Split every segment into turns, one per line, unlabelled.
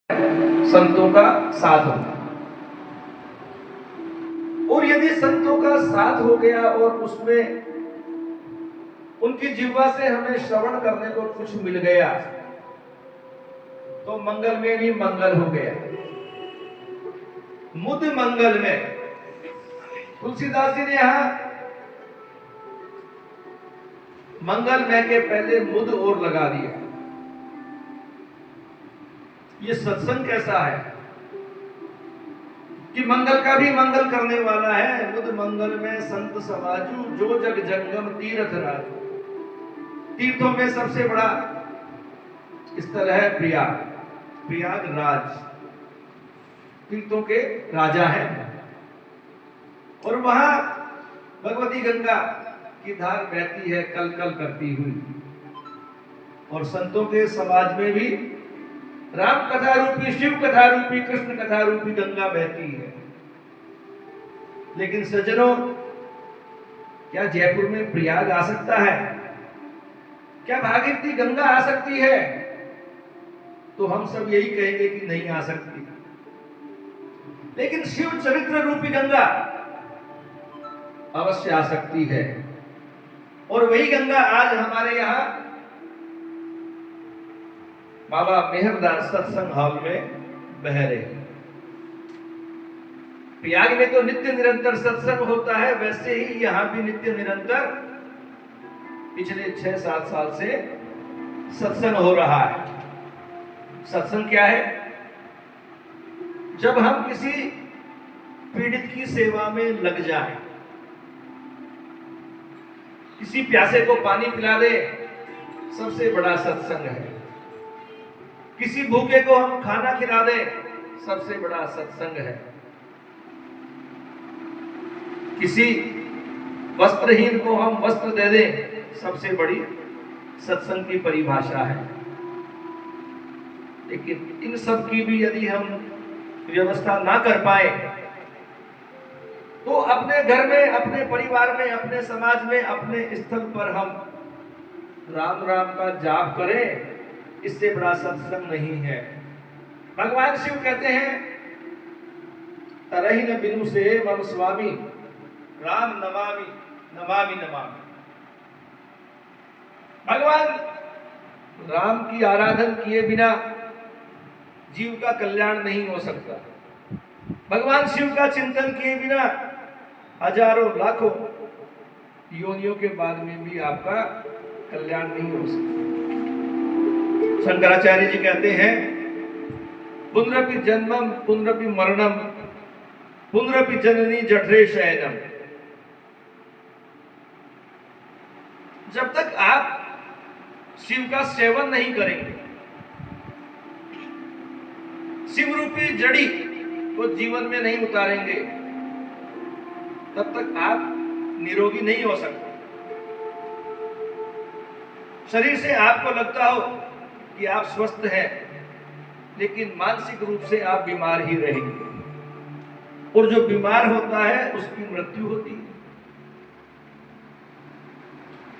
संतों का साथ होगा। और यदि संतों का साथ हो गया और उसमें उनकी जिह्वा से हमें श्रवण करने को कुछ मिल गया तो मंगल में भी मंगल हो गया। मुद मंगल में तुलसीदास जी ने यहां मंगल में के पहले मुद और लगा दिया। ये सत्संग कैसा है कि मंगल का भी मंगल करने वाला है। मुद मंगल में संत समाजू जो जग जंगम तीर्थ राजू। तीर्थों में सबसे बड़ा स्थल है प्रयाग, प्रयागराज तीर्थों के राजा है। और वहां भगवती गंगा की धार बहती है कल कल करती हुई। और संतों के समाज में भी राम कथा रूपी, शिव कथा रूपी, कृष्ण कथा रूपी गंगा बहती है। लेकिन सज्जनों, क्या जयपुर में प्रयाग आ सकता है? क्या भागीरथी गंगा आ सकती है? तो हम सब यही कहेंगे कि नहीं आ सकती। लेकिन शिव चरित्र रूपी गंगा अवश्य आ सकती है। और वही गंगा आज हमारे यहां बाबा मेहरदास सत्संग हॉल में बह रही। प्रयाग में तो नित्य निरंतर सत्संग होता है, वैसे ही यहां भी नित्य निरंतर पिछले 6-7 साल से सत्संग हो रहा है। सत्संग क्या है? जब हम किसी पीड़ित की सेवा में लग जाएं, किसी प्यासे को पानी पिला दे, सबसे बड़ा सत्संग है। किसी भूखे को हम खाना खिला दे, सबसे बड़ा सत्संग है। किसी वस्त्रहीन को हम वस्त्र दे दें, सबसे बड़ी सत्संग की परिभाषा है। लेकिन इन सब की भी यदि हम व्यवस्था ना कर पाए तो अपने घर में, अपने परिवार में, अपने समाज में, अपने स्थल पर हम राम राम का जाप करें, इससे बड़ा सत्संग नहीं है। भगवान शिव कहते हैं, तरही न बिनु से मम स्वामी राम नमामि नमामि नमामि। भगवान राम की आराधन किए बिना जीव का कल्याण नहीं हो सकता। भगवान शिव का चिंतन किए बिना हजारों लाखों योनियों के बाद में भी आपका कल्याण नहीं हो सकता। शंकराचार्य जी कहते हैं, पुनरपि जन्मम पुनरपि मरणम पुनरपि जननी जठरे शयनम। जब तक आप शिव का सेवन नहीं करेंगे, शिव रूपी जड़ी को जीवन में नहीं उतारेंगे, तब तक आप निरोगी नहीं हो सकते। शरीर से आपको लगता हो कि आप स्वस्थ हैं, लेकिन मानसिक रूप से आप बीमार ही रहेंगे। और जो बीमार होता है उसकी मृत्यु होती है,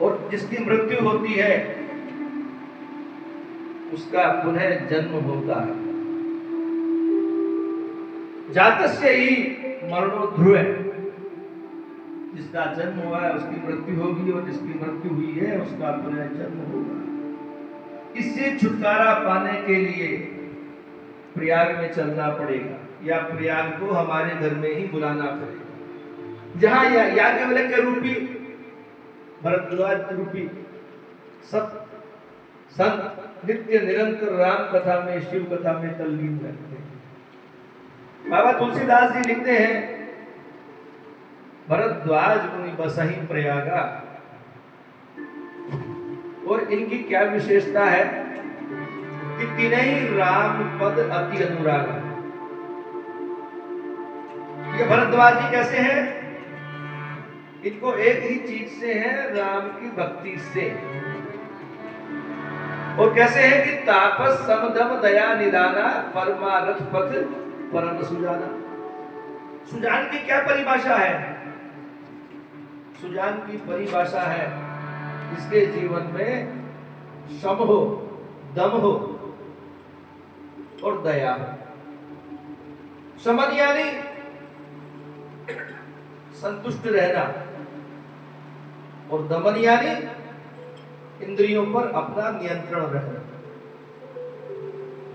और जिसकी मृत्यु होती है उसका पुनः जन्म होता है। जातस्य ही मरणो ध्रुव। जिसका जन्म हुआ है उसकी मृत्यु होगी, और जिसकी मृत्यु हुई है उसका पुनः जन्म होगा। इससे छुटकारा पाने के लिए प्रयाग में चलना पड़ेगा, या प्रयाग को हमारे घर में ही बुलाना पड़ेगा, जहां याज्ञवल्क्य रूपी, भरद्वाज रूपी संत नित्य निरंतर राम कथा में, शिव कथा में तल्लीन रहते हैं। बाबा तुलसीदास जी लिखते हैं, भरद्वाज मुनि बसहि प्रयागा। और इनकी क्या विशेषता है कि तिनहि राम पद अति अनुरागा। ये भरद्वाज जी कैसे हैं? इनको एक ही चीज से है, राम की भक्ति से। और कैसे है कि तापस समदम दया निदाना परमारथ पथ परम सुजाना। सुजान की क्या परिभाषा है? सुजान की परिभाषा है इसके जीवन में शम हो, दम हो, और दया हो। शमन यानी संतुष्ट रहना, और दमन यानी इंद्रियों पर अपना नियंत्रण रखना।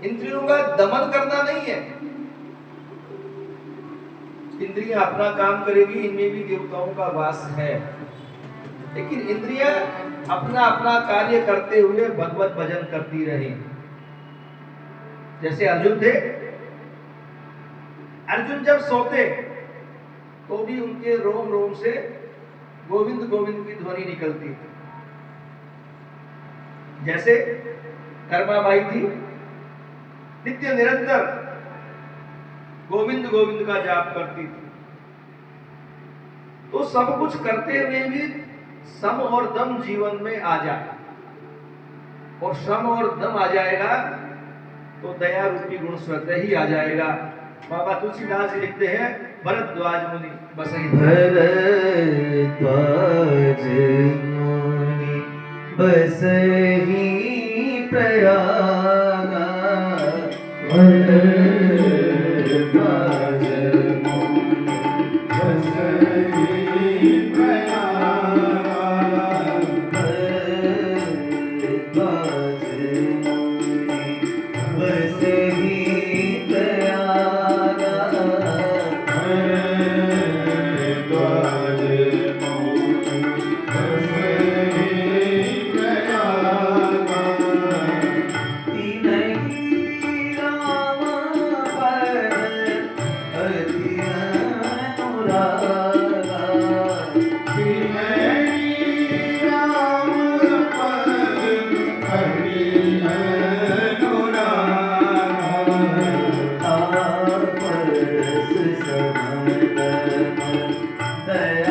इंद्रियों का दमन करना नहीं है, इंद्रियां अपना काम करेगी, इनमें भी देवताओं का वास है, लेकिन इंद्रियां अपना अपना कार्य करते हुए भगवत भजन करती रही। जैसे अर्जुन थे, अर्जुन जब सोते तो भी उनके रोम रोम से गोविंद गोविंद की ध्वनि निकलती थी। जैसे कर्माबाई थी, नित्य निरंतर गोविंद गोविंद का जाप करती थी। तो सब कुछ करते हुए भी सम और दम जीवन में आ जाए, और सम और दम आ जाएगा तो दया रूपी गुण स्वतः ही आ जाएगा। बाबा तुलसीदास जी लिखते हैं, भरद्वाज मुनि बसहि
भरद्वाज मुनि बसहि प्रयागा, भरद्वाज मुनि बसहि प्रयागा, भरद्वाज मुनि बसहि प्रयागा, भरद्वाज मुनि बसहि प्रयागा, तिनहि राम पद अति अनुरागा, तिनहि राम पद अति अनुरागा, तापस समदम दया